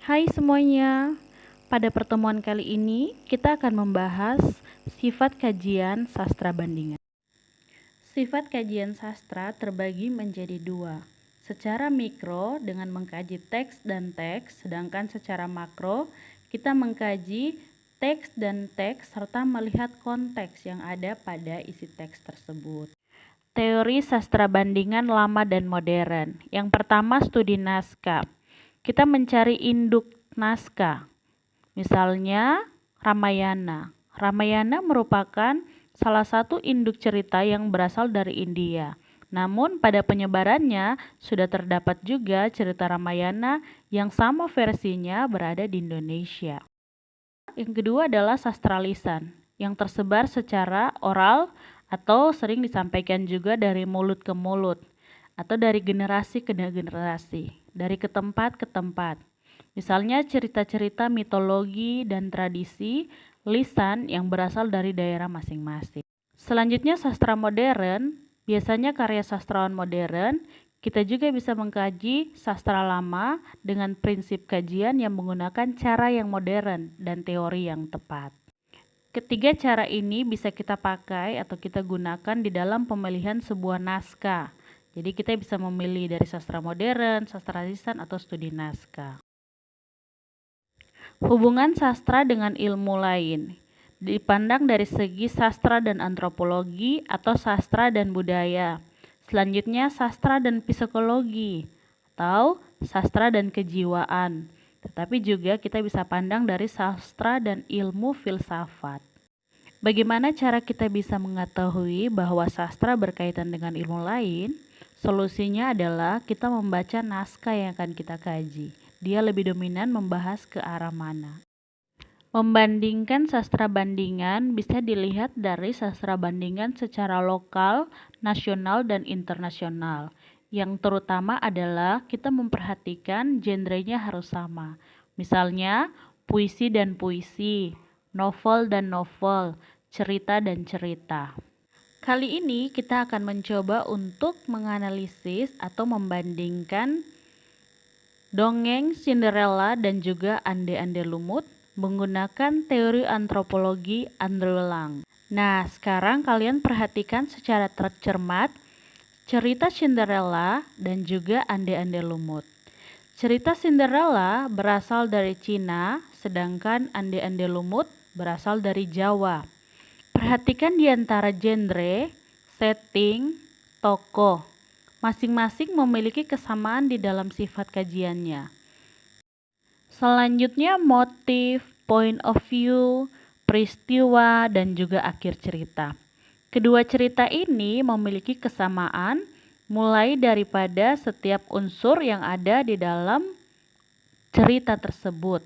Hai semuanya, pada pertemuan kali ini kita akan membahas sifat kajian sastra bandingan. Sifat kajian sastra terbagi menjadi dua. Secara mikro dengan mengkaji teks dan teks, sedangkan secara makro kita mengkaji teks dan teks serta melihat konteks yang ada pada isi teks tersebut. Teori sastra bandingan lama dan modern. Yang pertama, studi naskah. Kita mencari induk naskah. Misalnya Ramayana. Ramayana merupakan salah satu induk cerita yang berasal dari India. Namun pada penyebarannya sudah terdapat juga cerita Ramayana yang sama versinya berada di Indonesia. Yang kedua adalah sastra lisan yang tersebar secara oral atau sering disampaikan juga dari mulut ke mulut atau dari generasi ke generasi, dari ke tempat ke tempat. Misalnya cerita-cerita mitologi dan tradisi lisan yang berasal dari daerah masing-masing. Selanjutnya sastra modern, biasanya karya sastrawan modern. Kita juga bisa mengkaji sastra lama dengan prinsip kajian yang menggunakan cara yang modern dan teori yang tepat. Ketiga cara ini bisa kita pakai atau kita gunakan di dalam pemilihan sebuah naskah. Jadi kita bisa memilih dari sastra modern, sastra lisan, atau studi naskah. Hubungan sastra dengan ilmu lain dipandang dari segi sastra dan antropologi atau sastra dan budaya. Selanjutnya sastra dan psikologi atau sastra dan kejiwaan. Tetapi juga kita bisa pandang dari sastra dan ilmu filsafat. Bagaimana cara kita bisa mengetahui bahwa sastra berkaitan dengan ilmu lain? Solusinya adalah kita membaca naskah yang akan kita kaji. Dia lebih dominan membahas ke arah mana. Membandingkan sastra bandingan bisa dilihat dari sastra bandingan secara lokal, nasional, dan internasional. Yang terutama adalah kita memperhatikan genrenya harus sama. Misalnya, puisi dan puisi, novel dan novel, cerita dan cerita. Kali ini kita akan mencoba untuk menganalisis atau membandingkan dongeng Cinderella dan juga Ande-Ande Lumut menggunakan teori antropologi Andrew Lang. Nah, sekarang kalian perhatikan secara tercermat cerita Cinderella dan juga Ande-Ande Lumut. Cerita Cinderella berasal dari Cina, sedangkan Ande-Ande Lumut berasal dari Jawa. Perhatikan di antara genre, setting, tokoh. Masing-masing memiliki kesamaan di dalam sifat kajiannya. Selanjutnya motif, point of view, peristiwa, dan juga akhir cerita. Kedua cerita ini memiliki kesamaan mulai daripada setiap unsur yang ada di dalam cerita tersebut.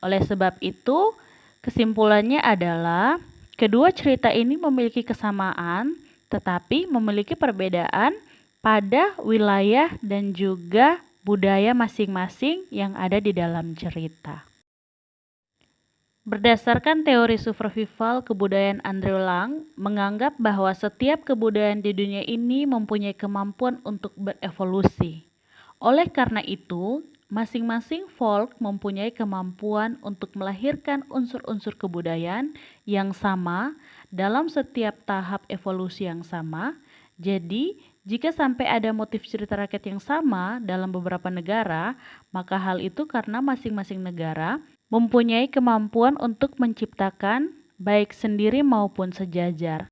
Oleh sebab itu, kesimpulannya adalah kedua cerita ini memiliki kesamaan tetapi memiliki perbedaan pada wilayah dan juga budaya masing-masing yang ada di dalam cerita. Berdasarkan teori survival kebudayaan Andrew Lang, menganggap bahwa setiap kebudayaan di dunia ini mempunyai kemampuan untuk berevolusi. Oleh karena itu, masing-masing folk mempunyai kemampuan untuk melahirkan unsur-unsur kebudayaan yang sama dalam setiap tahap evolusi yang sama. Jadi, jika sampai ada motif cerita rakyat yang sama dalam beberapa negara, maka hal itu karena masing-masing negara mempunyai kemampuan untuk menciptakan baik sendiri maupun sejajar.